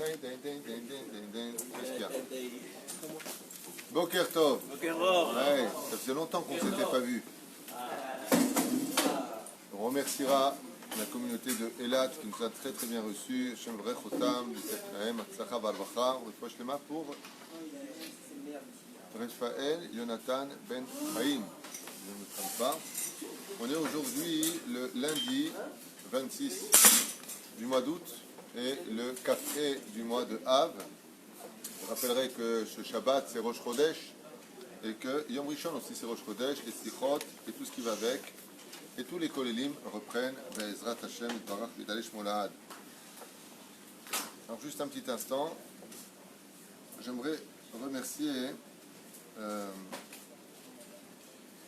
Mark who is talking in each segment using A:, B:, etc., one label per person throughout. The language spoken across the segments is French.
A: Qu'est-ce qu'il y a? Boker Tov. Ouais, ça faisait longtemps qu'on ne s'était pas vu. On remerciera la communauté de Elat qui nous a très très bien reçus. Shem Vrechotam, B'Tefnahem, Atzlacha V'Alvacha. Refouach Lema pour Raphaël Jonathan Ben Chaim. Je ne me trompe pas. On est aujourd'hui le lundi 26 du mois d'août et le café du mois de Av. Je rappellerai que ce Shabbat c'est Rosh Chodesh et que Yom Rishon aussi c'est Rosh Chodesh, les Sichot et tout ce qui va avec. Et tous les kolélim reprennent Be'ezrat Hashem et Barach Vidalesh Molad. Alors juste un petit instant, j'aimerais remercier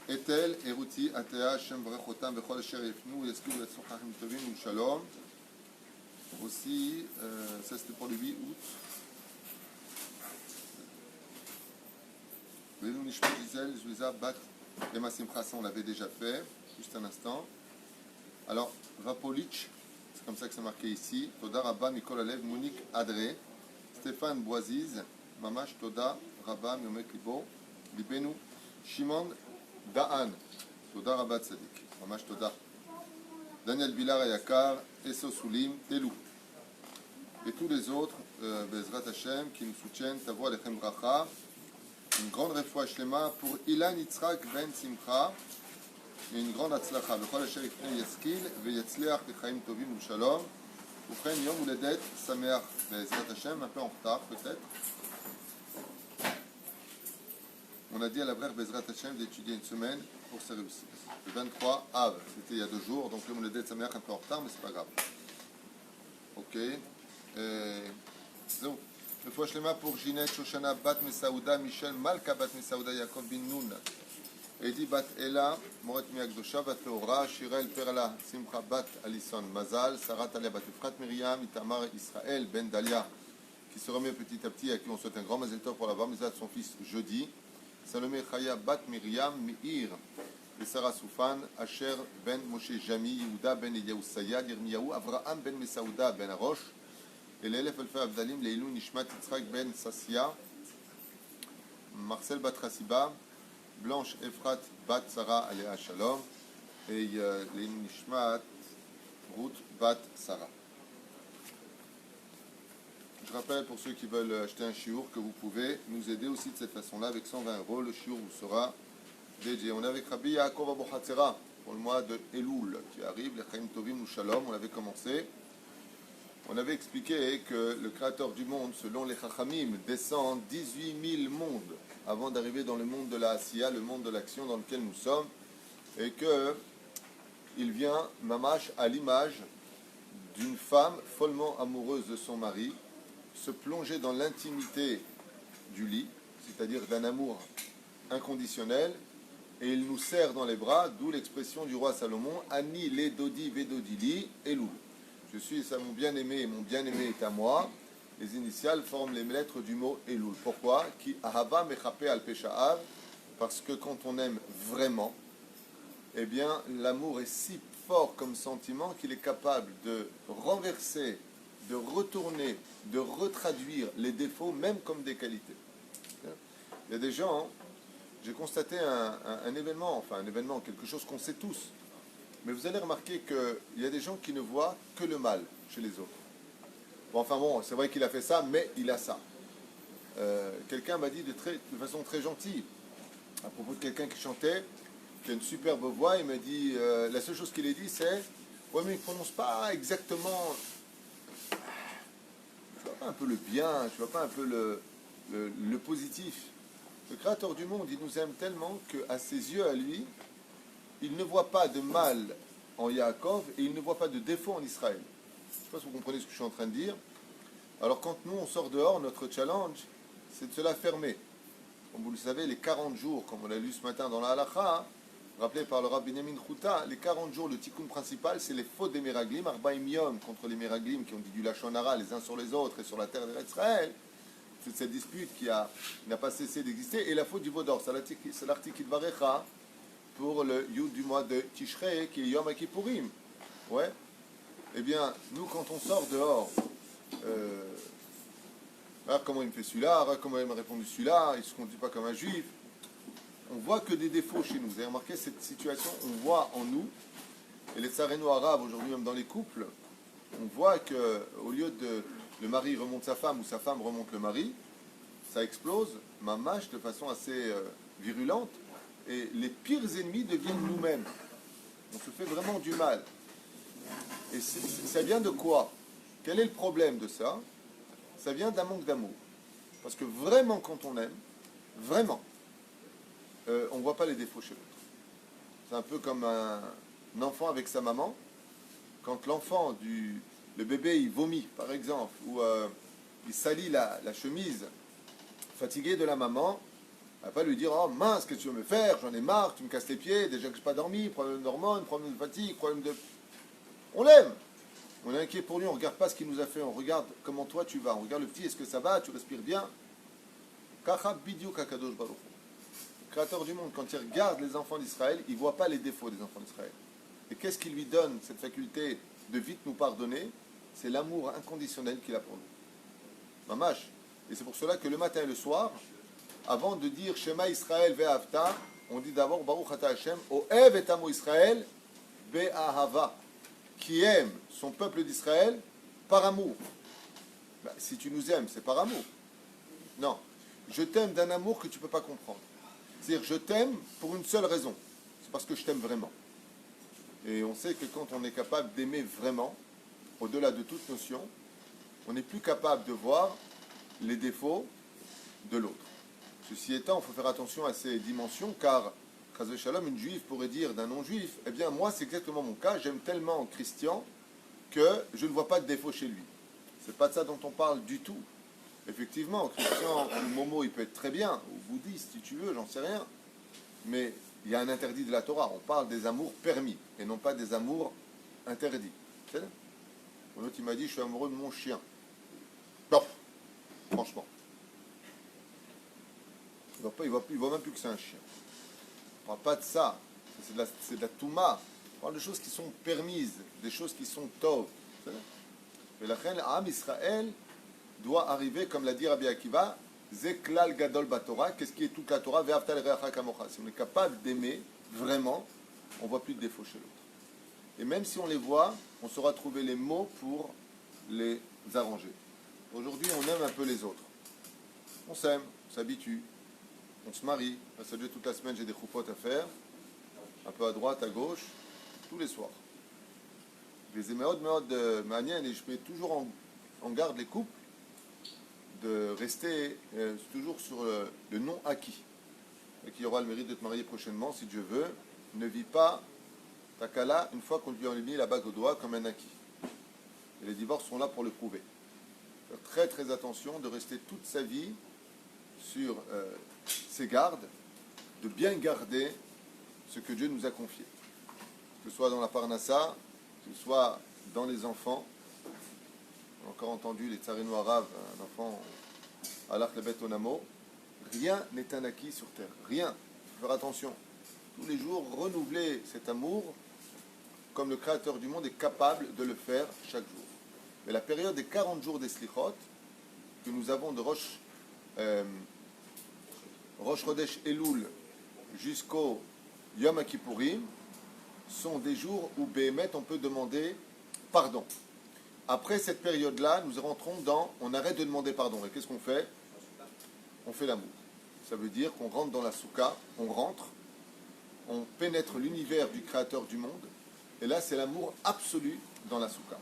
A: Etel, Eruti, Atea, Hashem Vrechotam, Bechol Asher Yefnu, Yesku, Yetzrochachim Tovim, ou Shalom. Aussi, ça c'était pour le 8 août. Venu Nishma Gisèle, Zouza, Bat, Lema Simcha, ça on l'avait déjà fait, juste un instant. Alors, Vapolich, c'est comme ça que c'est marqué ici. Toda Rabba, Mikol Alev, Monique Adré, Stéphane Boisiz, Mamash Toda, Rabba, Miomek Libo, Libenu, Shimon Da'an, Toda Rabba Tzadik, Mamash Toda, Daniel Bilar Ayakar, Esso Soulim, Telou. Et tous les autres, Bezrat Hashem, qui nous soutiennent, Tavo Alechem Bracha, une grande refoua shlema pour Ilan Yitzhak Ben Simcha, et une grande Atzlacha. Bechol Asher Yifnei Yaskil, Veyetzliach Lechaim Tovim Ushalom. Vous prenez Yom Uledet Sameach Bezrat Hashem, un peu en retard peut-être. On a dit à la brère Bezrat Hashem d'étudier une semaine pour sa réussite. Le 23 Av, c'était il y a 2 jours, donc Yom Uledet Sameach un peu en retard, mais c'est pas grave. Ok. Zéro. Le fois Shlema pour Ginette, Shoshana, Bat Mesaouda, Michel, Malka, Bat Mesaouda, Yaakov bin Nun, Edi, Bat Ela, Moret Miagdosha, Bat Leora, Shirel, Perla, Simcha, Bat Alison, Mazal, Sarah, Talia, Bat Efrat, Myriam, Itamar, Israël, Ben Dalia, qui se remet petit à petit, à qui on souhaite un grand Mazel Tov pour la Bar de son fils jeudi, Salomé, Chaya, Bat Myriam, Meir, et Sarah Soufan, Asher, Ben Moshe Jami, Yehuda, Ben Eliyahu Sayad, Yirmiyahu, Avraham, Ben Mesaouda, Ben Arosh, et l'élève Alfa Abdalim, Leilou Nishmat Yitzhak Ben Sassia, Marcel Bat Rassiba, Blanche Efrat Bat Sarah Alea Shalom, et Leilou Nishmat Ruth Bat Sarah. Je rappelle pour ceux qui veulent acheter un chiour que vous pouvez nous aider aussi de cette façon-là avec 120 €. Le chiour vous sera dédié. On est avec Rabbi Yaakov Abu Hatzera pour le mois de Elul qui arrive, les Chaim Tovim ou Shalom. On avait commencé. On avait expliqué que le Créateur du monde, selon les Chachamim, descend 18 000 mondes avant d'arriver dans le monde de la Asiya, le monde de l'action dans lequel nous sommes, et qu'il vient, mamash, à l'image d'une femme follement amoureuse de son mari, se plonger dans l'intimité du lit, c'est-à-dire d'un amour inconditionnel, et il nous serre dans les bras, d'où l'expression du roi Salomon, Ani le dodi vedodili elul. Je suis à mon bien-aimé et mon bien-aimé est à moi. Les initiales forment les lettres du mot Elul. Pourquoi? Ki ahava mechape al pesha'av. Parce que quand on aime vraiment, eh bien, l'amour est si fort comme sentiment qu'il est capable de renverser, de retourner, de retraduire les défauts, même comme des qualités. Il y a des gens, j'ai constaté un événement, quelque chose qu'on sait tous. Mais vous allez remarquer qu'il y a des gens qui ne voient que le mal chez les autres. Bon, c'est vrai qu'il a fait ça, mais il a ça. Quelqu'un m'a dit de façon très gentille, à propos de quelqu'un qui chantait, qui a une superbe voix, il m'a dit, la seule chose qu'il ait dit, c'est « Ouais, mais il ne prononce pas exactement... Tu vois pas un peu le bien, tu vois pas un peu le positif. » Le Créateur du monde, il nous aime tellement qu'à ses yeux, à lui, il ne voit pas de mal en Yaakov et il ne voit pas de défaut en Israël. Je ne sais pas si vous comprenez ce que je suis en train de dire. Alors quand nous on sort dehors, notre challenge, c'est de se la fermer. Comme vous le savez, les 40 jours, comme on l'a lu ce matin dans la Halacha, rappelé par le Rabbi Binyamin Chouta, les 40 jours, le tikkun principal, c'est les fautes des Meraglim, Arbaim Yom, contre les Meraglim qui ont dit du Lachon Hara les uns sur les autres et sur la terre d'Israël. Toute cette dispute qui n'a pas cessé d'exister, et la faute du Vaudor, c'est l'article Idvarecha, pour le Yud du mois de Tishrei, qui est Yom HaKippurim. Ouais. Eh bien, nous, quand on sort dehors, Regarde comment il me fait celui-là, regarde comment il m'a répondu celui-là, il ne se conduit pas comme un juif. On voit que des défauts chez nous. Vous avez remarqué cette situation, on voit en nous, et les tsarénos arabes aujourd'hui, même dans les couples, on voit que au lieu de le mari remonte sa femme ou sa femme remonte le mari, ça explose, mamache, de façon assez virulente, et les pires ennemis deviennent nous-mêmes. On se fait vraiment du mal. Et ça vient de quoi? Quel est le problème de ça? Ça vient d'un manque d'amour. Parce que vraiment, quand on aime, vraiment, on ne voit pas les défauts chez l'autre. C'est un peu comme un enfant avec sa maman. Quand l'enfant, le bébé, il vomit, par exemple, ou il salit la chemise, fatigué de la maman, elle va pas lui dire: oh mince, qu'est-ce que tu veux me faire? J'en ai marre, tu me casses les pieds, déjà que je n'ai pas dormi, problème d'hormones, problème de fatigue, problème de. On l'aime! On est inquiet pour lui, on ne regarde pas ce qu'il nous a fait, on regarde comment toi tu vas, on regarde le petit, est-ce que ça va, tu respires bien? Kacha bidiou kakadosh baruch. Le créateur du monde, quand il regarde les enfants d'Israël, il ne voit pas les défauts des enfants d'Israël. Et qu'est-ce qui lui donne cette faculté de vite nous pardonner? C'est l'amour inconditionnel qu'il a pour nous. Mamash. Et c'est pour cela que le matin et le soir, avant de dire Shema Israël ve'avta, on dit d'abord Baruch ata Hashem, Oev et amo Israël be'ahava, qui aime son peuple d'Israël par amour. Ben, si tu nous aimes, c'est par amour. Non. Je t'aime d'un amour que tu ne peux pas comprendre. C'est-à-dire, je t'aime pour une seule raison. C'est parce que je t'aime vraiment. Et on sait que quand on est capable d'aimer vraiment, au-delà de toute notion, on n'est plus capable de voir les défauts de l'autre. Ceci étant, il faut faire attention à ces dimensions, car, Chazvé Shalom, une juive pourrait dire d'un non-juif: eh bien, moi, c'est exactement mon cas, j'aime tellement Christian que je ne vois pas de défaut chez lui. C'est pas de ça dont on parle du tout. Effectivement, Christian ou Momo, il peut être très bien, ou bouddhiste, si tu veux, j'en sais rien. Mais il y a un interdit de la Torah. On parle des amours permis, et non pas des amours interdits. C'est ça? L'autre, il m'a dit: je suis amoureux de mon chien. Non, franchement. Il voit même plus que c'est un chien. On ne parle pas de ça. C'est de la touma. On parle de choses qui sont permises, des choses qui sont tov. Et la reine Am Israël doit arriver, comme l'a dit Rabbi Akiva, Zeklal Gadol Batora. Qu'est-ce qui est toute la Torah? Ve'avta l'reacha kamocha. Si on est capable d'aimer vraiment, on ne voit plus de défauts chez l'autre. Et même si on les voit, on saura trouver les mots pour les arranger. Aujourd'hui, on aime un peu les autres. On s'aime, on s'habitue, on se marie. Ça fait toute la semaine, j'ai des choupotes à faire, un peu à droite, à gauche, tous les soirs. Les éméodes maniennes, et je mets toujours en garde les couples de rester toujours sur le non acquis. Et qui aura le mérite de te marier prochainement, si Dieu veut. Ne vis pas ta kala une fois qu'on lui a mis la bague au doigt comme un acquis. Et les divorces sont là pour le prouver. Faire très très attention de rester toute sa vie sur ses gardes, de bien garder ce que Dieu nous a confié. Que ce soit dans la parnassa, que ce soit dans les enfants. On a encore entendu les tsarénos arabes, un enfant alach lebet onamo. Rien n'est un acquis sur terre. Rien. Il faut faire attention. Tous les jours, renouveler cet amour comme le Créateur du monde est capable de le faire chaque jour. Mais la période des 40 jours des Slichot, que nous avons de Rosh Chodesh Elul jusqu'au Yom Kippourim, sont des jours où Béhémet, on peut demander pardon. Après cette période-là, nous rentrons on arrête de demander pardon. Et qu'est-ce qu'on fait? On fait l'amour. Ça veut dire qu'on rentre dans la soukha, on pénètre l'univers du Créateur du monde, et là c'est l'amour absolu dans la soukha.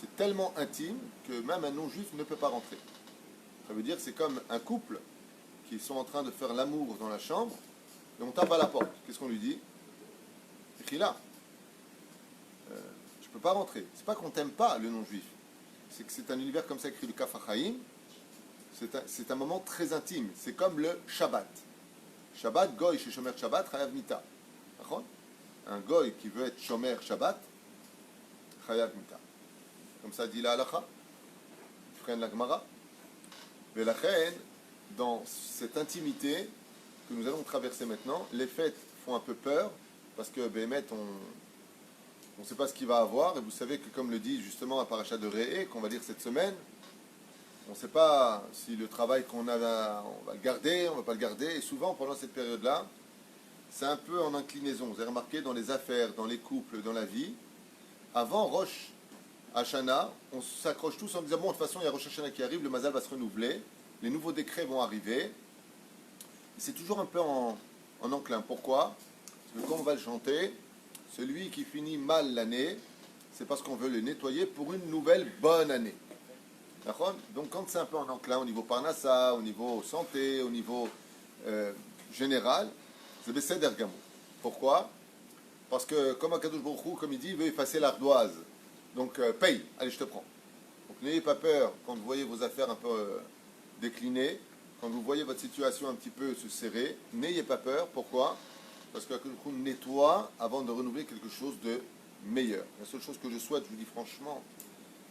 A: C'est tellement intime que même un non-juif ne peut pas rentrer. Ça veut dire que c'est comme un couple qui sont en train de faire l'amour dans la chambre, et on tape à la porte. Qu'est-ce qu'on lui dit? Là, je ne peux pas rentrer. C'est pas qu'on t'aime pas, le non-juif. C'est que c'est un univers comme ça, écrit le Kaf HaChaim. C'est un moment très intime. C'est comme le Shabbat. Shabbat, Goy, chez Shomer Shabbat, Chayav Mita. Un Goy qui veut être Shomer Shabbat, Chayav Mita. Comme ça dit la Halacha, freine la Gemara. Mais la reine, dans cette intimité que nous allons traverser maintenant, les fêtes font un peu peur, parce que Béhémet, on ne sait pas ce qu'il va avoir, et vous savez que comme le dit justement à Paracha de Réé, qu'on va lire cette semaine, on ne sait pas si le travail qu'on a, on va le garder, on ne va pas le garder. Et souvent, pendant cette période-là, c'est un peu en inclinaison. Vous avez remarqué dans les affaires, dans les couples, dans la vie, avant Rosh Hashanah, on s'accroche tous en disant, bon, de toute façon, il y a Rosh Hashanah qui arrive, le Mazal va se renouveler, les nouveaux décrets vont arriver. C'est toujours un peu en enclin. Pourquoi? Parce que quand on va le chanter, celui qui finit mal l'année, c'est parce qu'on veut le nettoyer pour une nouvelle bonne année. D'accord? Donc quand c'est un peu en enclin au niveau parnassa, au niveau santé, au niveau général, c'est Besséder Gamou. Pourquoi? Parce que comme Akadosh Baruch Hu, comme il dit, il veut effacer l'ardoise. Donc paye, allez je te prends. Donc n'ayez pas peur quand vous voyez vos affaires un peu déclinées, quand vous voyez votre situation un petit peu se serrer, n'ayez pas peur. Pourquoi? Parce que Akadosh Baruch Hu nettoie avant de renouveler quelque chose de meilleur. La seule chose que je souhaite, je vous dis franchement,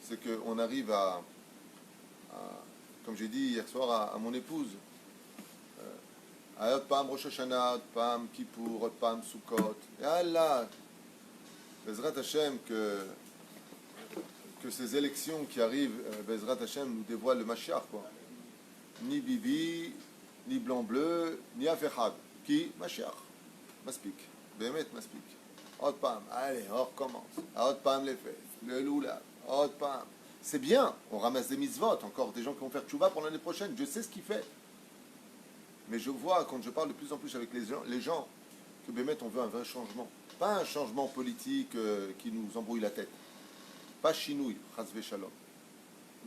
A: c'est qu'on arrive à comme j'ai dit hier soir à mon épouse, à Hot Pam Rosh Hashanah, Hot Pam Kippour, Hot Pam Sukkot, et Allah, Bezrat Hashem, que ces élections qui arrivent, Bezrat Hashem nous dévoilent le Mashiach, quoi. Ni Bibi, ni Blanc-Bleu, ni Afechad. Qui? Mashiach. Maspik. Bémet Maspik. Hot Pam, allez, on recommence. Hot Pam les fêtes, le Lula, Hot Pam. C'est bien, on ramasse des mitzvot, encore des gens qui vont faire tchouva pour l'année prochaine, je sais ce qu'il fait. Mais je vois, quand je parle de plus en plus avec les gens que Bémet, on veut un vrai changement. Pas un changement politique qui nous embrouille la tête. Pas chinouille, chasve shalom.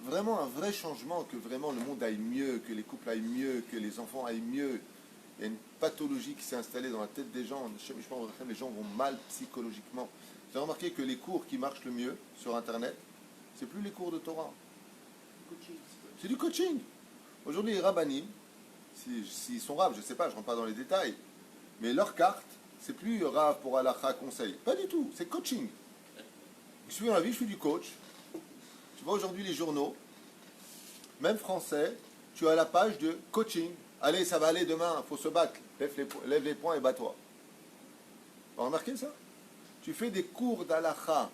A: Vraiment un vrai changement, que vraiment le monde aille mieux, que les couples aillent mieux, que les enfants aillent mieux. Il y a une pathologie qui s'est installée dans la tête des gens. Les gens vont mal psychologiquement. Vous avez remarqué que les cours qui marchent le mieux sur Internet, c'est plus les cours de Torah. C'est du coaching. Aujourd'hui, les rabbinim, s'ils sont rabbes, je ne sais pas, je ne rentre pas dans les détails, mais leur carte, c'est plus rave pour halakha conseil. Pas du tout, c'est coaching. Je suis dans la vie, je suis du coach. Tu vois aujourd'hui les journaux, même français, tu as la page de coaching. Allez, ça va aller demain, il faut se battre. Lève les poings et bats-toi. Vous avez remarqué ça? Tu fais des cours d'halakha,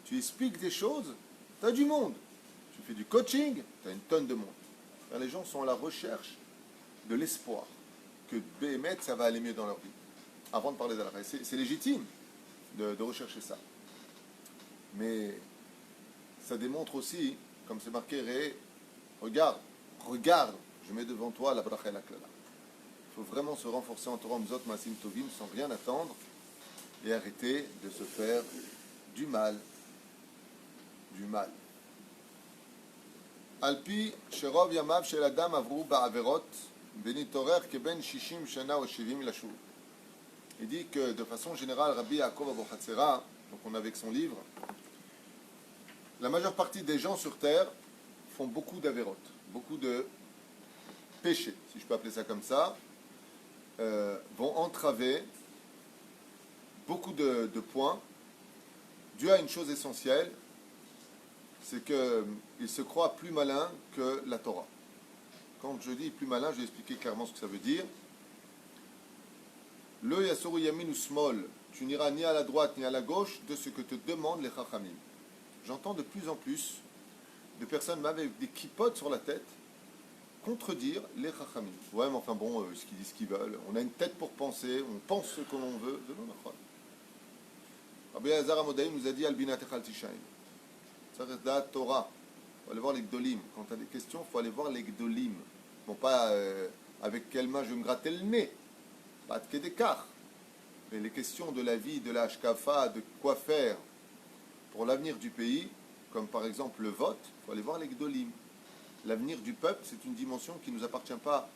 A: tu expliques des choses, tu as du monde. Tu fais du coaching, tu as une tonne de monde. Alors, les gens sont à la recherche de l'espoir que Béhémet, ça va aller mieux dans leur vie. Avant de parler d'halakha. C'est légitime de rechercher ça. Mais ça démontre aussi, comme c'est marqué, regarde, je mets devant toi la bracha et la klala. Il faut vraiment se renforcer en Torah, Mzot, Masim, Tovim, sans rien attendre, et arrêter de se faire du mal. Du mal. Alpi, Sherov Yamav, Shel Adam, Avru, Ba'averot, Benitorer, Keben, Shishim, Shana, Oshivim, Lashou. Il dit que de façon générale, Rabbi Yaakov Abu Hatzera, donc on a avec son livre, la majeure partie des gens sur terre font beaucoup d'avérotes, beaucoup de péchés, si je peux appeler ça comme ça, vont entraver beaucoup de points, dû à une chose essentielle, c'est qu'ils se croient plus malins que la Torah. Quand je dis plus malin, je vais expliquer clairement ce que ça veut dire. Le Yasoru Yamin ou Smol, tu n'iras ni à la droite ni à la gauche de ce que te demandent les Chachamim. J'entends de plus en plus de personnes, même avec des kippotes sur la tête, contredire les Chachamim. Ouais, mais enfin bon, ce qu'ils disent ce qu'ils veulent. On a une tête pour penser, on pense ce que l'on veut. De non, Rabbi Hazar Amodaïm nous a dit Albina Techal Tishaim. Ça reste la Torah. Il faut aller voir les Gdolim. Quand tu as des questions, il faut aller voir les Gdolim. Bon, pas avec quelle main je vais me gratter le nez. Pas de Kedekar. Mais les questions de la vie, de la Hashkafa, de quoi faire pour l'avenir du pays, comme par exemple le vote, il faut aller voir les Gdolim. L'avenir du peuple, c'est une dimension qui ne nous appartient pas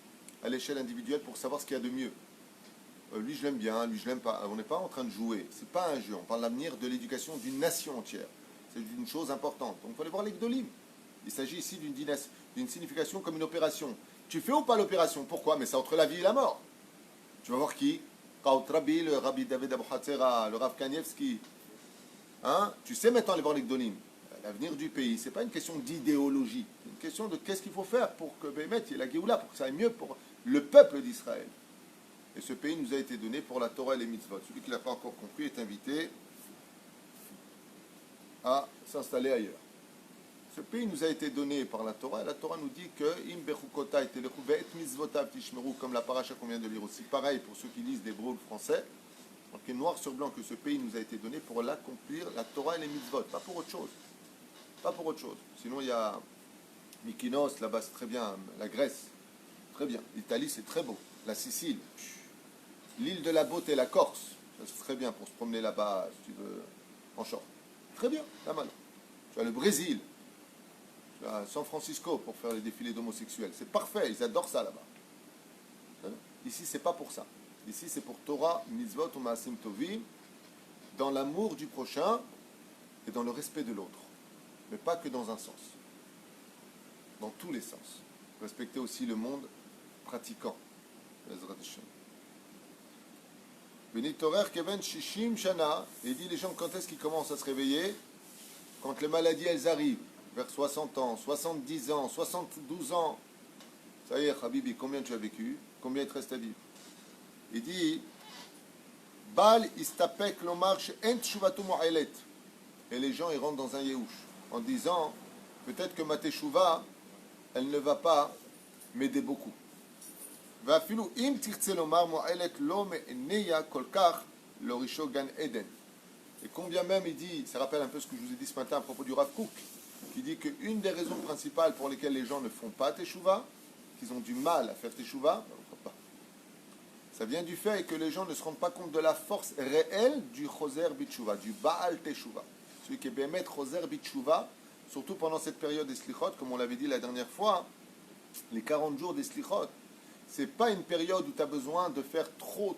A: à l'échelle individuelle pour savoir ce qu'il y a de mieux. Lui, je l'aime bien, lui, je l'aime pas. On n'est pas en train de jouer. C'est pas un jeu. On parle de l'avenir de l'éducation d'une nation entière. C'est une chose importante. Donc, il faut aller voir les Gdolim. Il s'agit ici d'une signification comme une opération. Tu fais ou pas l'opération? Pourquoi? Mais c'est entre la vie et la mort. Tu vas voir qui? Kaout Rabbi, le Rabbi David Abu Hatzera, le Rav Kanievski. Hein? Tu sais maintenant aller voir les Gdolim. L'avenir du pays, ce n'est pas une question d'idéologie. C'est une question de qu'est-ce qu'il faut faire pour que Béhémet y ait la Géoula, pour que ça aille mieux pour le peuple d'Israël. Et ce pays nous a été donné pour la Torah et les mitzvot. Celui qui ne l'a pas encore compris est invité à s'installer ailleurs. Ce pays nous a été donné par la Torah, et la Torah nous dit que im bechukotai telechu ve'et mitzvotav tishmeru, comme la paracha qu'on vient de lire aussi. Pareil pour ceux qui lisent l'hébreu ou le français, donc est noir sur blanc que ce pays nous a été donné pour l'accomplir, la Torah et les mitzvot, pas pour autre chose. Pas pour autre chose. Sinon il y a Mykonos, là-bas c'est très bien, la Grèce, très bien. L'Italie c'est très beau, la Sicile, l'île de la Beauté, la Corse, ça c'est très bien pour se promener là-bas, si tu veux, en short. Très bien, pas mal. Tu as le Brésil, tu as San Francisco pour faire les défilés d'homosexuels. C'est parfait, ils adorent ça là-bas. Ici, c'est pas pour ça. Ici, c'est pour Torah, mitzvot, umaasim tovim, dans l'amour du prochain et dans le respect de l'autre. Mais pas que dans un sens. Dans tous les sens. Respecter aussi le monde pratiquant. Bezrat Hashem. Benitorer Keven Shishim Shana, et dit les gens quand est-ce qu'ils commencent à se réveiller? Quand les maladies elles arrivent, vers 60 ans, 70 ans, 72 ans. Ça y est, Habibi, combien tu as vécu? Combien il te reste à vivre? Il dit Bal istapek lomar she'en tshuvatu mo'elet. Et les gens ils rentrent dans un yéhouch en disant peut-être que ma teshuva elle ne va pas m'aider beaucoup. ואפילו אם תרצה לומר מועלת לא מעניה כל כך להורישו גן עדן. Et combien même il dit, ça rappelle un peu ce que je vous ai dit ce matin à propos du Rav Kook, qui dit qu'une des raisons principales pour lesquelles les gens ne font pas teshuva, qu'ils ont du mal à faire teshuva, ça vient du fait que les gens ne se rendent pas compte de la force réelle du choser bitshuva, du Baal teshuva. Celui qui est bémet choser bitshuva, surtout pendant cette période des slichot, comme on l'avait dit la dernière fois, les 40 jours des slichot, c'est pas une période où tu as besoin de faire trop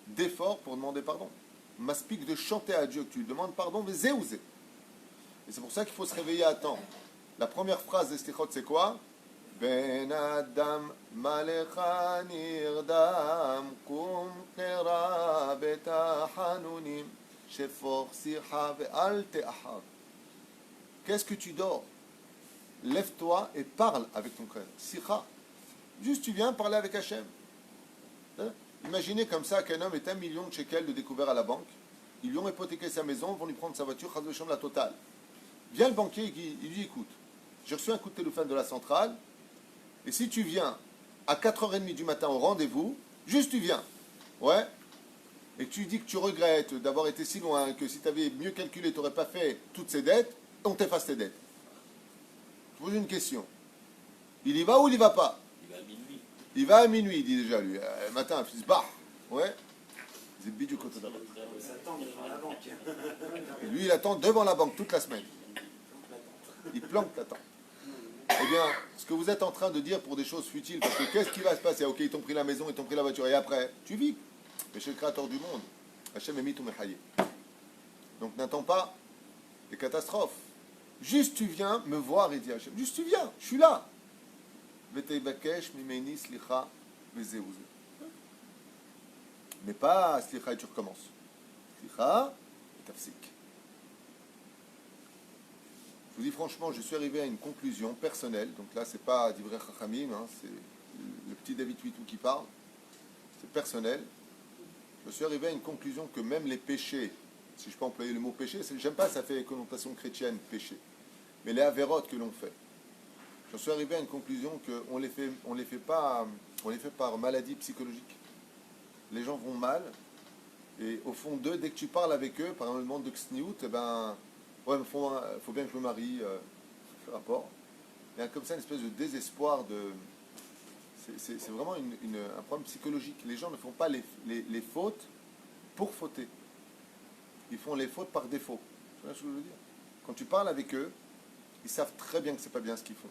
A: d'efforts pour demander pardon. Maspik de chanter à Dieu que tu lui demandes pardon, mais zé ou zé. Et c'est pour ça qu'il faut se réveiller à temps. La première phrase des slichot, c'est quoi? Ben Adam Malecha Nirdam Kum Kera Beta Hanunim Shefor Sirha Ve'al Te'ahav. Qu'est-ce que tu dors? Lève-toi et parle avec ton frère. Sirha. Juste tu viens parler avec Hachem. Imaginez comme ça qu'un homme est 1 million de shekels de découvert à la banque. Ils lui ont hypothéqué sa maison, vont lui prendre sa voiture, la totale. Vient le banquier, il lui dit écoute, j'ai reçu un coup de téléphone de la centrale, et si tu viens à 4h30 du matin au rendez-vous, juste tu viens, ouais, et que tu dis que tu regrettes d'avoir été si loin, que si tu avais mieux calculé, tu n'aurais pas fait toutes ces dettes, on t'efface tes dettes. Je pose une question. Il y va ou il y va pas? Il va à minuit, il dit déjà lui. Le matin, il se barre. Ouais. Il attend devant la banque. Et lui, il attend devant la banque toute la semaine. Il planque, l'attend. Eh bien, ce que vous êtes en train de dire pour des choses futiles, parce que qu'est-ce qui va se passer? Ok, ils t'ont pris la maison, ils t'ont pris la voiture, et après, tu vis. Mais chez le Créateur du monde, Hachem est mitou mechaye. Donc n'attends pas des catastrophes. Juste tu viens me voir et dis Hachem. Juste tu viens, je suis là. Mais pas slicha et tu recommences. Slicha et tafsik. Je vous dis franchement, je suis arrivé à une conclusion personnelle. Donc là, c'est pas d'Ivrei Chachamim, hein, c'est le petit David Huitou qui parle. C'est personnel. Je suis arrivé à une conclusion que même les péchés, si je peux employer le mot péché, j'aime pas, ça fait connotation chrétienne, péché. Mais les avérotes que l'on fait. Je suis arrivé à une conclusion qu'on les fait pas par maladie psychologique. Les gens vont mal, et au fond d'eux, dès que tu parles avec eux, par exemple le monde de Xniout, eh ben, ouais, faut bien que je me marie, rapport. Il y a comme ça une espèce de désespoir c'est vraiment un problème psychologique. Les gens ne font pas les fautes pour fauter. Ils font les fautes par défaut. Tu vois ce que je veux dire? Quand tu parles avec eux, ils savent très bien que c'est pas bien ce qu'ils font.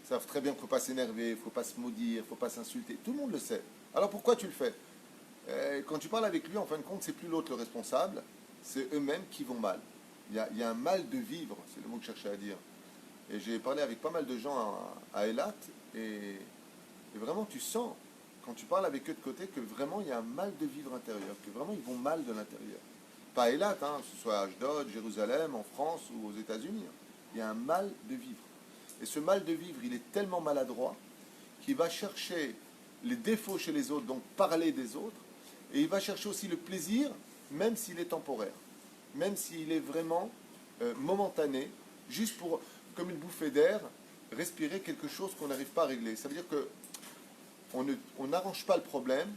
A: Ils savent très bien qu'il ne faut pas s'énerver, il ne faut pas se maudire, il ne faut pas s'insulter. Tout le monde le sait. Alors pourquoi tu le fais? Quand tu parles avec lui, en fin de compte, c'est plus l'autre le responsable, c'est eux-mêmes qui vont mal. Il y a un mal de vivre, c'est le mot que je cherchais à dire. Et j'ai parlé avec pas mal de gens à Eilat, et vraiment tu sens, quand tu parles avec eux de côté, que vraiment il y a un mal de vivre intérieur, que vraiment ils vont mal de l'intérieur. Pas à Eilat, hein, que ce soit à Ashdod, Jérusalem, en France ou aux États-Unis. Il y a un mal de vivre. Et ce mal de vivre, il est tellement maladroit qu'il va chercher les défauts chez les autres, donc parler des autres, et il va chercher aussi le plaisir, même s'il est temporaire, même s'il est vraiment momentané, juste pour comme une bouffée d'air, respirer quelque chose qu'on n'arrive pas à régler. Ça veut dire que on n'arrange pas le problème,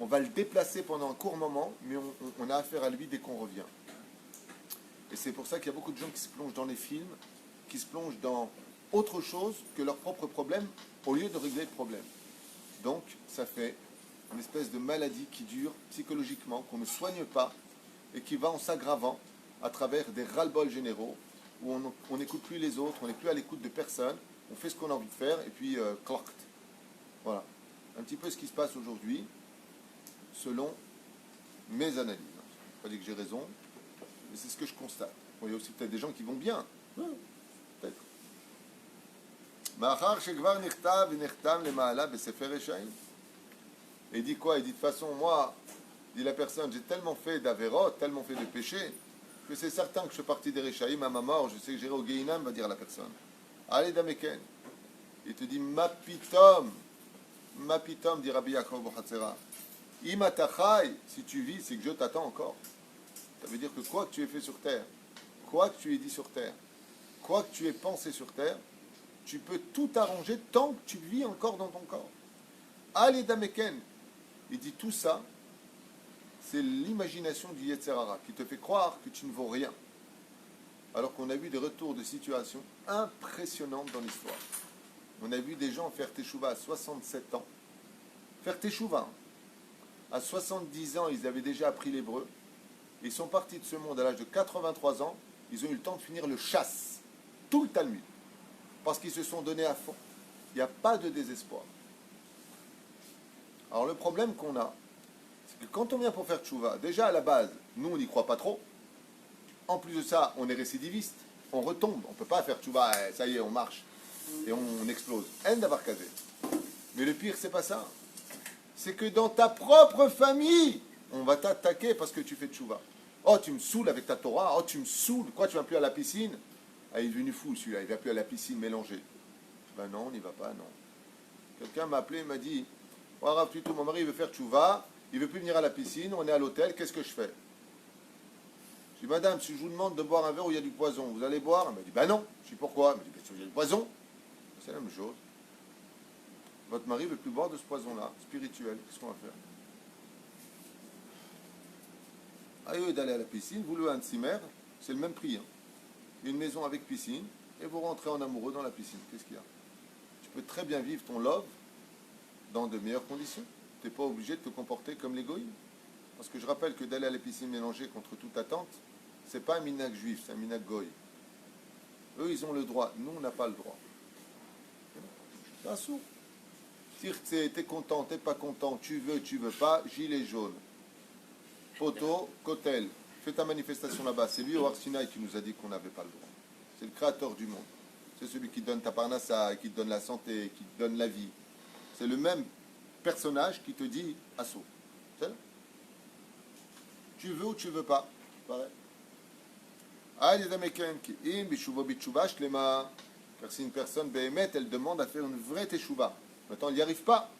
A: on va le déplacer pendant un court moment, mais on a affaire à lui dès qu'on revient. Et c'est pour ça qu'il y a beaucoup de gens qui se plongent dans les films, qui se plongent dans autre chose que leur propre problème, au lieu de régler le problème. Donc, ça fait une espèce de maladie qui dure psychologiquement, qu'on ne soigne pas, et qui va en s'aggravant à travers des ras-le-bol généraux, où on n'écoute plus les autres, on n'est plus à l'écoute de personne, on fait ce qu'on a envie de faire, et puis, clocked. Voilà. Un petit peu ce qui se passe aujourd'hui, selon mes analyses. Je ne pas dire que j'ai raison, mais c'est ce que je constate. Bon, il y a aussi peut-être des gens qui vont bien. Peut-être. Et il dit quoi? Il dit de toute façon, moi, dit la personne, j'ai tellement fait d'avérot, tellement fait de péché, que c'est certain que je fais partie des Réchaïm à ma mort, je sais que j'irai au Guéinam, va dire la personne. Allez, Dameken. Il te dit, ma pitom, dit Rabbi Yaakov Bochatzera. Imatachai, si tu vis, c'est que je t'attends encore. Ça veut dire que quoi que tu aies fait sur terre, quoi que tu aies dit sur terre, quoi que tu aies pensé sur terre, tu peux tout arranger tant que tu vis encore dans ton corps. Allez, Dameken. Il dit tout ça, c'est l'imagination du Yetzer Hara qui te fait croire que tu ne vaux rien. Alors qu'on a vu des retours de situations impressionnantes dans l'histoire. On a vu des gens faire teshuva à 67 ans. Faire teshuva. À 70 ans, ils avaient déjà appris l'hébreu. Ils sont partis de ce monde à l'âge de 83 ans. Ils ont eu le temps de finir le chasse. Tout le Talmud. Parce qu'ils se sont donnés à fond. Il n'y a pas de désespoir. Alors le problème qu'on a, c'est que quand on vient pour faire teshuva, déjà à la base, nous on n'y croit pas trop. En plus de ça, on est récidiviste. On retombe. On ne peut pas faire teshuva, ça y est, on marche. Et on explose. En d'avoir casé. Mais le pire, c'est pas ça. C'est que dans ta propre famille, on va t'attaquer parce que tu fais teshuva. Oh, tu me saoules avec ta Torah. Oh, tu me saoules. Quoi, tu ne vas plus à la piscine? Ah, il est devenu fou celui-là. Il ne va plus à la piscine mélanger. Ben non, on n'y va pas, non. Quelqu'un m'a appelé, il m'a dit, oh, Rav Tutu, mon mari il veut faire teshuva, il ne veut plus venir à la piscine, on est à l'hôtel, qu'est-ce que je fais? Je dis, madame, si je vous demande de boire un verre où il y a du poison, vous allez boire? Elle m'a dit, ben non. Je dis, pourquoi? Elle m'a dit, parce qu'il y a du poison. C'est la même chose. Votre mari ne veut plus boire de ce poison-là, spirituel. Qu'est-ce qu'on va faire? À eux d'aller à la piscine, vous louez un tzimer, c'est le même prix. Hein. Une maison avec piscine, et vous rentrez en amoureux dans la piscine. Qu'est-ce qu'il y a? Tu peux très bien vivre ton love dans de meilleures conditions. Tu n'es pas obligé de te comporter comme l'égoïme. Parce que je rappelle que d'aller à la piscine mélangée contre toute attente, c'est pas un minag juif, c'est un minag goy. Eux, ils ont le droit. Nous, on n'a pas le droit. C'est un sourd. Si t'es content, t'es pas content, tu veux pas, gilet jaune. Poto, Kotel, fais ta manifestation là-bas. C'est lui au Arsinaï qui nous a dit qu'on n'avait pas le droit. C'est le créateur du monde. C'est celui qui donne ta parnassa, qui te donne la santé, qui te donne la vie. C'est le même personnage qui te dit assaut. C'est là. Tu veux ou tu veux pas. Pareil. Car si une personne béhémet, elle demande à faire une vraie teshuva. Maintenant, elle n'y arrive pas.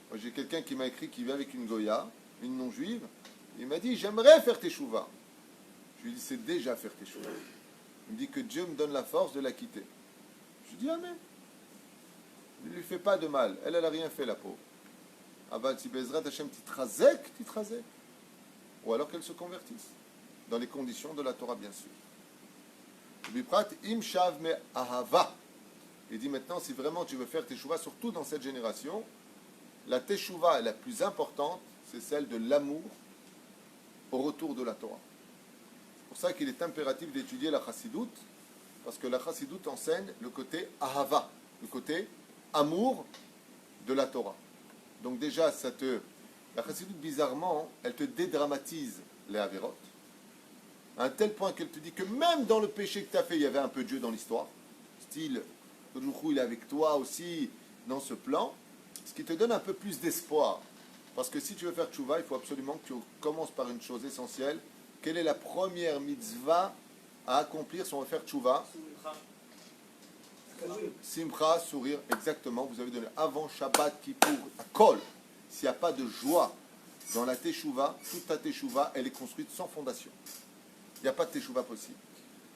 A: Moi, j'ai quelqu'un qui m'a écrit qui vient avec une goya, une non-juive. Il m'a dit, j'aimerais faire teshuva. Je lui ai dit, c'est déjà faire teshuva. Il me dit que Dieu me donne la force de la quitter. Je lui ai dit, amen. Ne lui fais pas de mal. Elle n'a rien fait, la pauvre. Aval si Bezrat Hashem titrazek. Ou alors qu'elle se convertisse. Dans les conditions de la Torah, bien sûr. Biprat im shav me ahava. Il dit maintenant, si vraiment tu veux faire teshuva, surtout dans cette génération, la teshuva la plus importante, c'est celle de l'amour au retour de la Torah. C'est pour ça qu'il est impératif d'étudier la chassidoute, parce que la chassidoute enseigne le côté ahava, le côté amour de la Torah. Donc déjà, la chassidoute, bizarrement, elle te dédramatise les avérotes, à un tel point qu'elle te dit que même dans le péché que tu as fait, il y avait un peu de Dieu dans l'histoire, style, il est avec toi aussi dans ce plan, ce qui te donne un peu plus d'espoir. Parce que si tu veux faire tchouva, il faut absolument que tu commences par une chose essentielle. Quelle est la première mitzvah à accomplir si on veut faire tchouva? Simcha, sourire, exactement. Vous avez donné avant Shabbat, Kippour, à Kol. S'il n'y a pas de joie dans la teshuva, toute ta teshuva, elle est construite sans fondation. Il n'y a pas de teshuva possible.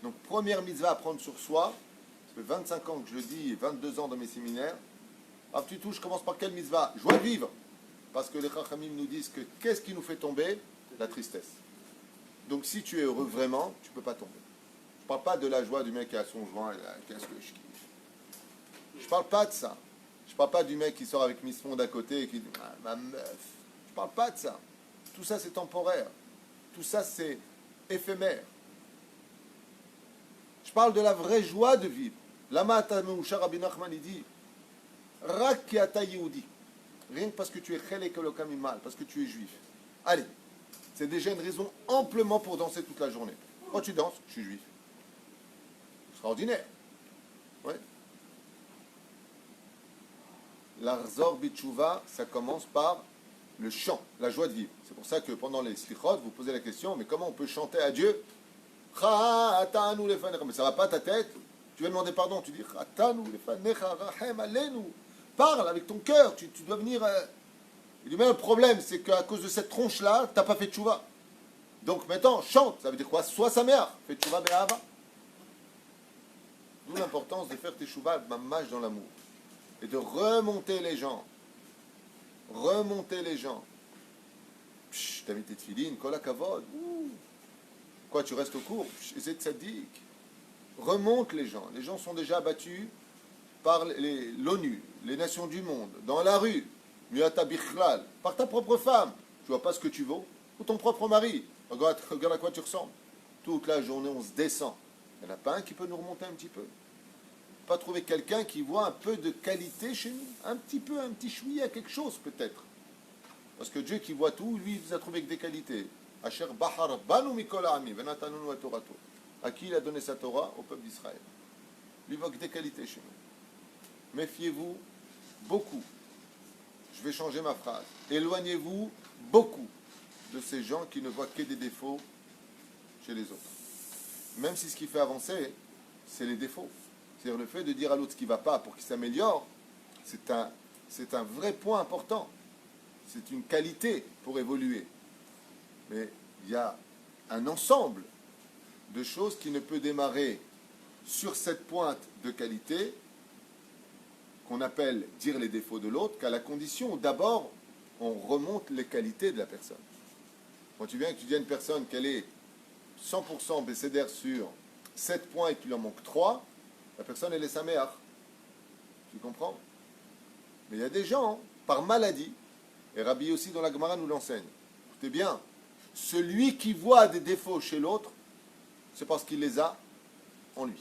A: Donc, première mitzvah à prendre sur soi, fait 25 ans que je le dis et 22 ans dans mes séminaires. Rav Tutu, je commence par quelle mitzvah? Joie de vivre. Parce que les Chachamim nous disent que qu'est-ce qui nous fait tomber? La tristesse. Donc si tu es heureux vraiment, tu ne peux pas tomber. Je ne parle pas de la joie du mec qui a son joint, qu'est-ce que je kiffe. Je ne parle pas de ça. Je ne parle pas du mec qui sort avec Miss Monde à côté et qui dit ah, ma meuf. Je ne parle pas de ça. Tout ça c'est temporaire. Tout ça c'est éphémère. Je parle de la vraie joie de vivre. Lama Atameusha Rabbi Nachman il dit Rak ki ata Yehudi. Rien que parce que tu es Chelek Elokam Imal, parce que tu es juif. Allez, c'est déjà une raison amplement pour danser toute la journée. Quand tu danses, je suis juif. Extraordinaire. Ouais. L'Arzor Bitchouva, ça commence par le chant, la joie de vivre. C'est pour ça que pendant les slichot, vous posez la question, mais comment on peut chanter à Dieu? Mais ça ne va pas ta tête. Tu vas demander pardon, tu dis parle avec ton cœur, tu dois venir. Il dit, mais le problème, c'est qu'à cause de cette tronche-là, tu n'as pas fait tchouva. Donc maintenant, chante, ça veut dire quoi? Sois sa mère, fais tchouva be'ahava. D'où l'importance de faire tes tchouva mamash dans l'amour. Et de remonter les gens. Remonter les gens. T'as mis tes tefilines, kol hakavod. Quoi, tu restes au cours? C'est tzaddik. Remonte les gens. Les gens sont déjà abattus par l'ONU, les nations du monde, dans la rue, Miata Bichlal, par ta propre femme. Tu vois pas ce que tu vaux? Ou ton propre mari. Regarde à quoi tu ressembles. Toute la journée, on se descend. Il n'y en a pas un qui peut nous remonter un petit peu. Pas trouver quelqu'un qui voit un peu de qualité chez nous. Un petit peu, un petit chouïa, quelque chose peut-être. Parce que Dieu qui voit tout, lui, il vous a trouvé que des qualités. Asher Bahar Banu Mikol Ami, Venatanunu Torato. À qui il a donné sa Torah? Au peuple d'Israël. Il voit que des qualités chez nous. Méfiez-vous beaucoup. Je vais changer ma phrase. Éloignez-vous beaucoup de ces gens qui ne voient que des défauts chez les autres. Même si ce qui fait avancer, c'est les défauts. C'est-à-dire le fait de dire à l'autre ce qui ne va pas pour qu'il s'améliore, c'est un vrai point important. C'est une qualité pour évoluer. Mais il y a un ensemble de choses qui ne peut démarrer sur cette pointe de qualité qu'on appelle dire les défauts de l'autre, qu'à la condition où d'abord on remonte les qualités de la personne. Quand tu viens et que tu dis à une personne qu'elle est 100% bécédaire sur 7 points et qu'il en manque 3, la personne elle est sa mère. Tu comprends? Mais il y a des gens, par maladie, et Rabbi aussi dans la Gemara nous l'enseigne. Écoutez bien, celui qui voit des défauts chez l'autre, c'est parce qu'il les a en lui.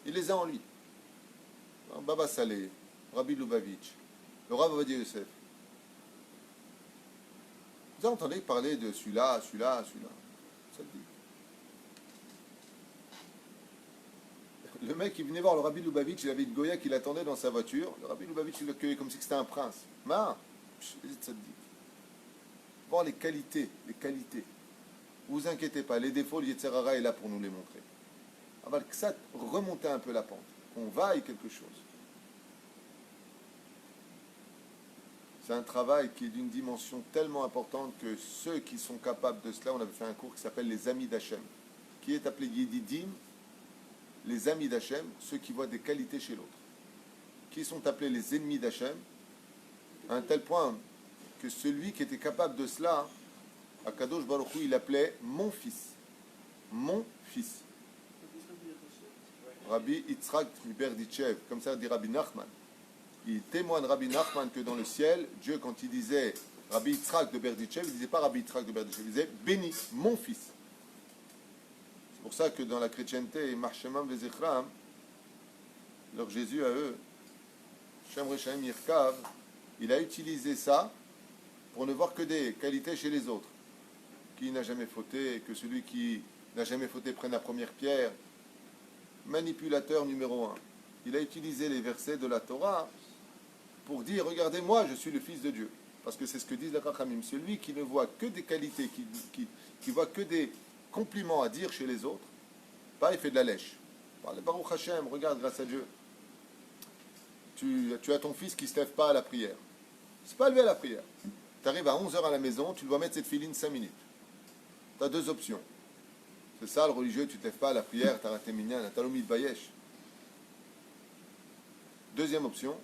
A: Il les a en lui. Baba Saleh, Rabbi Lubavitch, le Rav Ovadia Yosef. Vous entendez parler de celui-là. Ça le dit. Le mec, il venait voir le Rabbi Lubavitch, il avait une Goya qui l'attendait dans sa voiture. Le Rabbi Lubavitch, il l'accueillait comme si c'était un prince. Ça te dit. Voir les qualités. Ne vous inquiétez pas, les défauts, le Yetzer Hara est là pour nous les montrer. Avant que ça remonte un peu la pente, qu'on vaille quelque chose. C'est un travail qui est d'une dimension tellement importante que ceux qui sont capables de cela, on avait fait un cours qui s'appelle les Amis d'Hachem, qui est appelé Yedidim, les Amis d'Hachem, ceux qui voient des qualités chez l'autre, qui sont appelés les ennemis d'Hachem, à un tel point que celui qui était capable de cela, Akadosh Baruch Hu, il appelait mon fils. Mon fils. Rabbi Yitzhak Berditchev, comme ça dit Rabbi Nachman. Il témoigne Rabbi Nachman que dans le ciel, Dieu, quand il disait Rabbi Yitzhak de Berditchev, il ne disait pas Rabbi Yitzhak de Berditchev, il disait béni, mon fils. C'est pour ça que dans la chrétienté, Marshemam Vezichram, leur Jésus à eux, Shem Reshaim Yirkav, il a utilisé ça pour ne voir que des qualités chez les autres. Qui n'a jamais fauté, que celui qui n'a jamais fauté prenne la première pierre. Manipulateur numéro 1. Il a utilisé les versets de la Torah pour dire, regardez-moi, je suis le fils de Dieu. Parce que c'est ce que disent les Chachamim. Celui qui ne voit que des qualités, qui voit que des compliments à dire chez les autres, pas il fait de la lèche. Parle Baruch Hashem, regarde, grâce à Dieu. Tu as ton fils qui ne se lève pas à la prière. C'est pas levé à la prière. Tu arrives à 11h à la maison, tu dois mettre cette filine 5 minutes. Tu as 2 options. C'est ça le religieux, tu ne te lèves pas à la prière, t'as raté minyan, t'as l'omid bayesh. Deuxième option,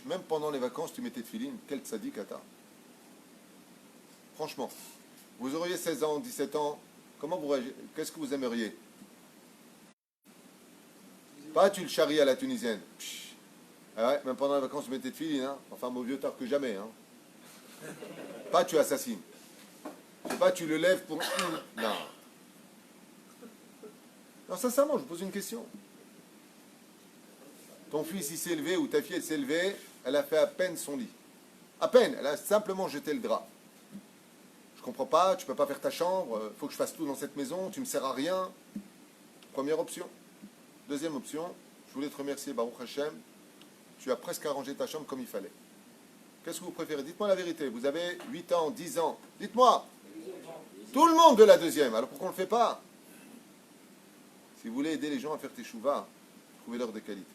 A: même pendant les vacances, tu mettais de filine, quel tzaddik ata. Franchement, vous auriez 16 ans, 17 ans, comment vous réagissez? Qu'est-ce que vous aimeriez? Pas tu le charries à la tunisienne. Ah ouais, même pendant les vacances, tu mettais de filine, hein. Enfin, mieux vieux tard que jamais, hein. Pas tu assassines. C'est pas tu le lèves pour... Non. Non, sincèrement, je vous pose une question. Ton fils, il s'est levé ou ta fille, elle s'est levée, elle a fait à peine son lit. À peine, elle a simplement jeté le drap. Je comprends pas, tu peux pas faire ta chambre, faut que je fasse tout dans cette maison, tu me sers à rien. Première option. Deuxième option, je voulais te remercier, Baruch Hashem, tu as presque arrangé ta chambre comme il fallait. Qu'est-ce que vous préférez? Dites-moi la vérité. Vous avez 8 ans, 10 ans. Dites-moi. Tout le monde de la deuxième. Alors pourquoi on ne le fait pas? Si vous voulez aider les gens à faire teshuva, trouvez-leur des qualités.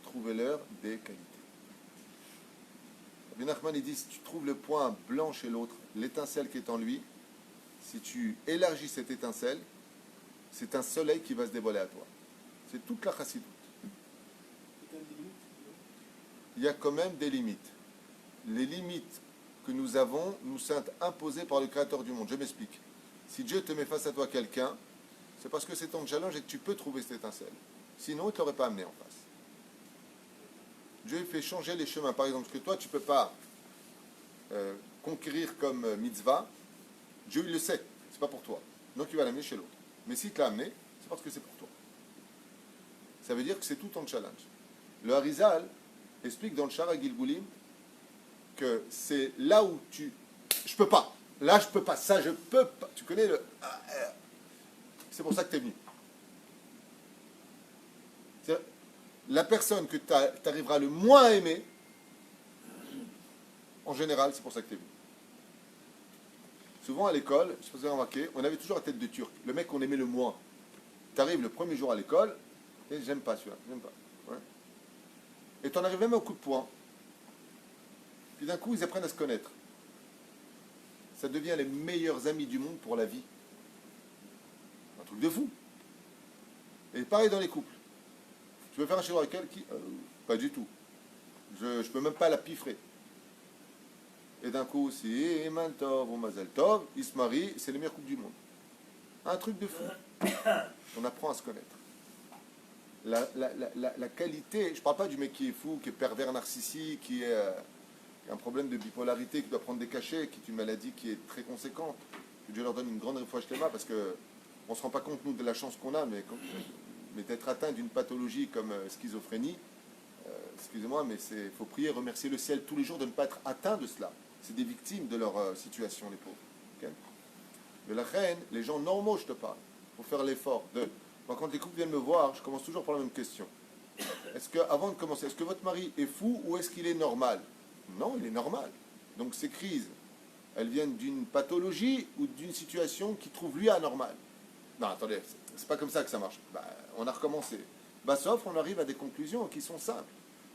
A: Trouvez-leur des qualités. Rabbi Nachman, il dit, si tu trouves le point blanc chez l'autre, l'étincelle qui est en lui, si tu élargis cette étincelle, c'est un soleil qui va se dévoiler à toi. C'est toute la chassidoute. Il y a quand même des limites. Les limites que nous avons nous sont imposées par le Créateur du monde. Je m'explique. Si Dieu te met face à toi quelqu'un, c'est parce que c'est ton challenge et que tu peux trouver cette étincelle. Sinon, il ne te l'aurait pas amené en face. Dieu fait changer les chemins. Par exemple, ce que toi, tu ne peux pas conquérir comme mitzvah, Dieu, il le sait. Ce n'est pas pour toi. Donc, il va l'amener chez l'autre. Mais s'il te l'a amené, c'est parce que c'est pour toi. Ça veut dire que c'est tout ton challenge. Le Harizal explique dans le Shara Gilgulim que c'est là où tu... Je peux pas. Là, je peux pas. Ça, je peux pas. Tu connais le... C'est pour ça que tu es venu. La personne que tu arriveras le moins à aimer, en général, c'est pour ça que tu es venu. Souvent à l'école, je ne sais pas si vous avez remarqué, on avait toujours la tête de Turc. Le mec qu'on aimait le moins. Tu arrives le premier jour à l'école, et j'aime pas celui-là, j'aime pas. Ouais. Et tu en arrives même au coup de poing. Puis d'un coup, ils apprennent à se connaître. Ça devient les meilleurs amis du monde pour la vie. Un truc de fou. Et pareil dans les couples. Tu veux faire un chez avec elle qui pas du tout. Je ne peux même pas la piffrer. Et d'un coup, si Mantov ou Mazel Tov, ils se marient, c'est le meilleur couple du monde. Un truc de fou. On apprend à se connaître. La qualité, je ne parle pas du mec qui est fou, qui est pervers narcissique, qui a un problème de bipolarité, qui doit prendre des cachets, qui est une maladie qui est très conséquente. Que Dieu leur donne une grande réfouache Shlema, parce qu'on ne se rend pas compte, nous, de la chance qu'on a, mais d'être atteint d'une pathologie comme schizophrénie, excusez-moi, mais il faut prier, remercier le ciel tous les jours de ne pas être atteint de cela. C'est des victimes de leur situation, les pauvres. Okay. Mais la reine, les gens normaux, je te parle, pour faire l'effort de... Moi, quand les couples viennent me voir, je commence toujours par la même question. Avant de commencer, est-ce que votre mari est fou ou est-ce qu'il est normal? Non, il est normal. Donc ces crises, elles viennent d'une pathologie ou d'une situation qui trouve lui anormal. Non, attendez, c'est pas comme ça que ça marche. On a recommencé. Sauf on arrive à des conclusions qui sont simples.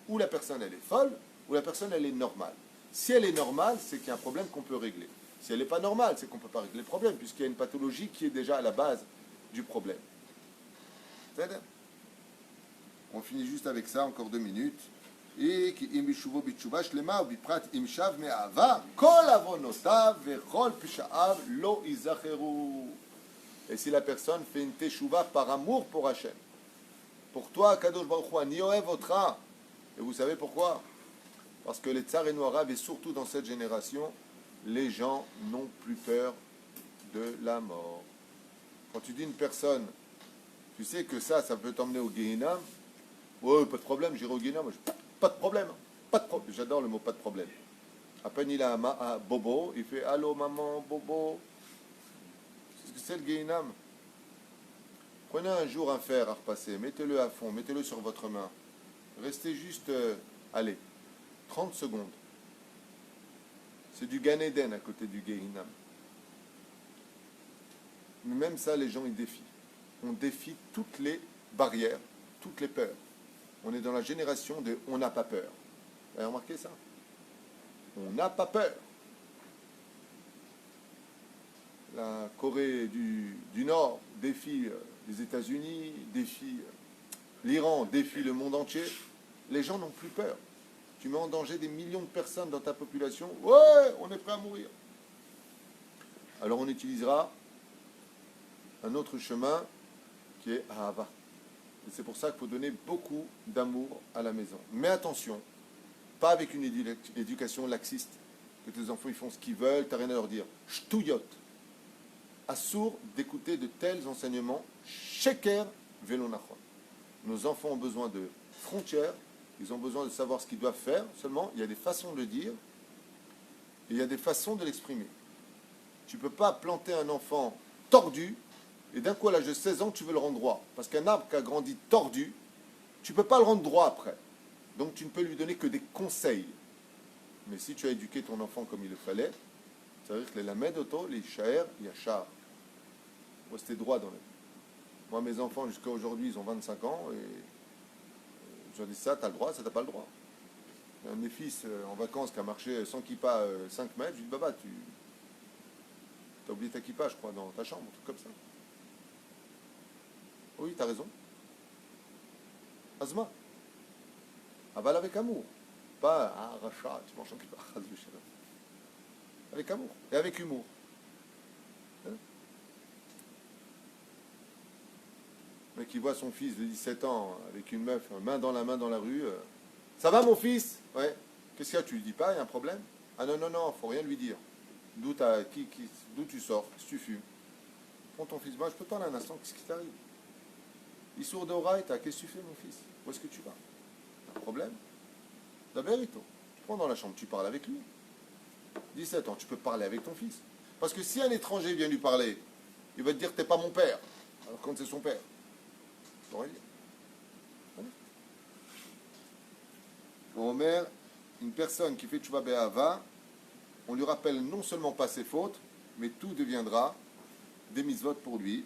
A: Ou la personne, elle est folle, ou la personne, elle est normale. Si elle est normale, c'est qu'il y a un problème qu'on peut régler. Si elle n'est pas normale, c'est qu'on ne peut pas régler le problème, puisqu'il y a une pathologie qui est déjà à la base du problème. C'est-à-dire, on finit juste avec ça, encore 2 minutes. Et si la personne fait une teshuva par amour pour Hachem, pour toi, Kadosh Baruch Hu, ani ohev otra. Et vous savez pourquoi? Parce que les Tsarenu arabes, et surtout dans cette génération, les gens n'ont plus peur de la mort. Quand tu dis une personne, tu sais que ça peut t'emmener au Gehinam. Ouais, pas de problème, j'irai au Gehinam. Pas de problème, pas de problème. J'adore le mot pas de problème. À peine il a un bobo, il fait allô maman, bobo. C'est ce que c'est le Gehinam. Prenez un jour un fer à repasser, mettez-le à fond, mettez-le sur votre main. Restez juste, allez, 30 secondes. C'est du Gan Eden à côté du Gehinam. Mais même ça, les gens, ils défient. On défie toutes les barrières, toutes les peurs. On est dans la génération de « on n'a pas peur ». Vous avez remarqué ça? On n'a pas peur. la Corée du Nord défie les États-Unis, défie l'Iran, défie le monde entier, les gens n'ont plus peur. Tu mets en danger des millions de personnes dans ta population, ouais, on est prêt à mourir. Alors on utilisera un autre chemin qui est Ahava. Et c'est pour ça qu'il faut donner beaucoup d'amour à la maison. Mais attention, pas avec une éducation laxiste, que tes enfants ils font ce qu'ils veulent, tu n'as rien à leur dire. Shtouyot. Assour d'écouter de tels enseignements. Sheker velonachon. Nos enfants ont besoin de frontières, ils ont besoin de savoir ce qu'ils doivent faire. Seulement, il y a des façons de le dire et il y a des façons de l'exprimer. Tu ne peux pas planter un enfant tordu et d'un coup, à l'âge de 16 ans, tu veux le rendre droit. Parce qu'un arbre qui a grandi tordu, tu ne peux pas le rendre droit après. Donc, tu ne peux lui donner que des conseils. Mais si tu as éduqué ton enfant comme il le fallait, ça veut dire que les lamed auto, les shaer, yachar. Moi, c'était droit dans la vie. Moi, mes enfants, jusqu'à aujourd'hui, ils ont 25 ans et je leur dis ça, t'as le droit, ça, t'as pas le droit. Un de mes fils en vacances qui a marché sans kippa 5 mètres, je lui dis, Baba, tu as oublié ta kippa, je crois, dans ta chambre, un truc comme ça. Oui, t'as raison. Azma. Aval avec amour. Pas, ah, rachat, tu manges en kippa. Avec amour et avec humour. Hein? Mais qui voit son fils de 17 ans avec une meuf, main dans la rue. Ça va mon fils? Ouais. Qu'est-ce qu'il y a? Tu lui dis pas, il y a un problème? Ah non, non, non, faut rien lui dire. D'où tu sors? Si tu fumes. Prends ton fils. Moi, je peux te parler un instant, qu'est-ce qui t'arrive? Il sourd d'oreille, qu'est-ce que tu fais mon fils? Où est-ce que tu vas? Un problème? D'abord, tu prends dans la chambre, tu parles avec lui. 17 ans, tu peux parler avec ton fils. Parce que si un étranger vient lui parler, il va te dire, t'es pas mon père. Alors quand c'est son père. Omer, une personne qui fait tchouva be'ava, on lui rappelle non seulement pas ses fautes, mais tout deviendra des mitzvot pour lui.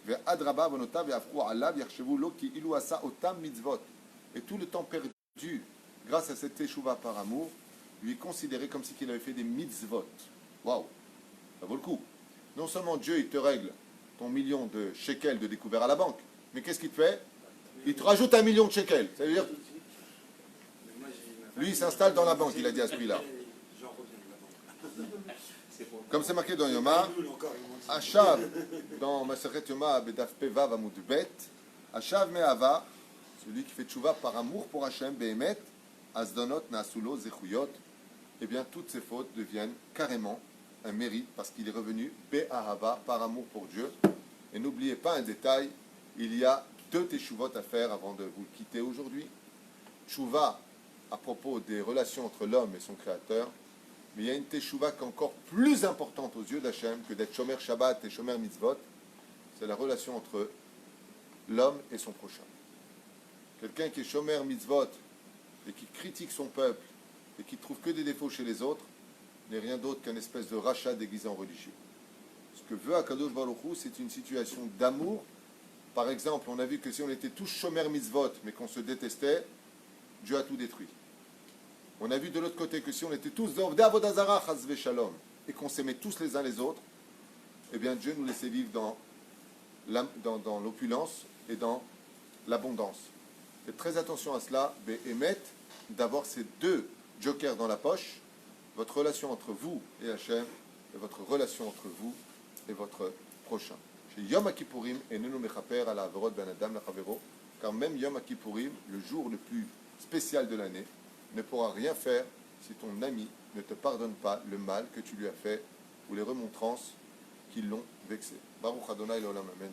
A: Et tout le temps perdu, grâce à cette tchouva par amour, lui est considéré comme si il avait fait des mitzvot. Waouh, ça vaut le coup. Non seulement Dieu, il te règle ton million de shekels de découvert à la banque, mais qu'est-ce qu'il te fait? Il te rajoute 1 million de shekels. Ça veut dire, lui, il s'installe dans la banque, il a dit à ce prix-là. Comme c'est marqué dans Yoma, Achav, dans Masechet Yoma, Bedaf Pevav Amud Bet, Achav Me'ava, celui qui fait tchouva par amour pour Hachem, Behemet, Asdonot, Nasulo, Zechuyot, eh bien, toutes ces fautes deviennent carrément un mérite parce qu'il est revenu Be'ahava, par amour pour Dieu. Et n'oubliez pas un détail, il y a 2 teshuvot à faire avant de vous quitter aujourd'hui. Tchouva à propos des relations entre l'homme et son créateur, mais il y a une teshuva qui est encore plus importante aux yeux d'Hachem que d'être shomer Shabbat et shomer mitzvot, c'est la relation entre l'homme et son prochain. Quelqu'un qui est shomer mitzvot et qui critique son peuple et qui ne trouve que des défauts chez les autres n'est rien d'autre qu'une espèce de rachat déguisé en religieux. Ce que veut Akadosh Baruch Hu, c'est une situation d'amour. Par exemple, on a vu que si on était tous shomer mitzvot mais qu'on se détestait, Dieu a tout détruit. On a vu de l'autre côté que si on était tous d'Avodazara Chazve Shalom et qu'on s'aimait tous les uns les autres, eh bien Dieu nous laissait vivre dans l'opulence et dans l'abondance. Faites très attention à cela, Be'emet, d'avoir ces 2 jokers dans la poche, votre relation entre vous et Hachem, et votre relation entre vous et votre prochain. Chez Yom HaKippurim, enenu mechaper ala averot ben adam lachavero, car même Yom HaKippurim, le jour le plus spécial de l'année, ne pourra rien faire si ton ami ne te pardonne pas le mal que tu lui as fait ou les remontrances qui l'ont vexé. Baruch Adonai l'olam amen.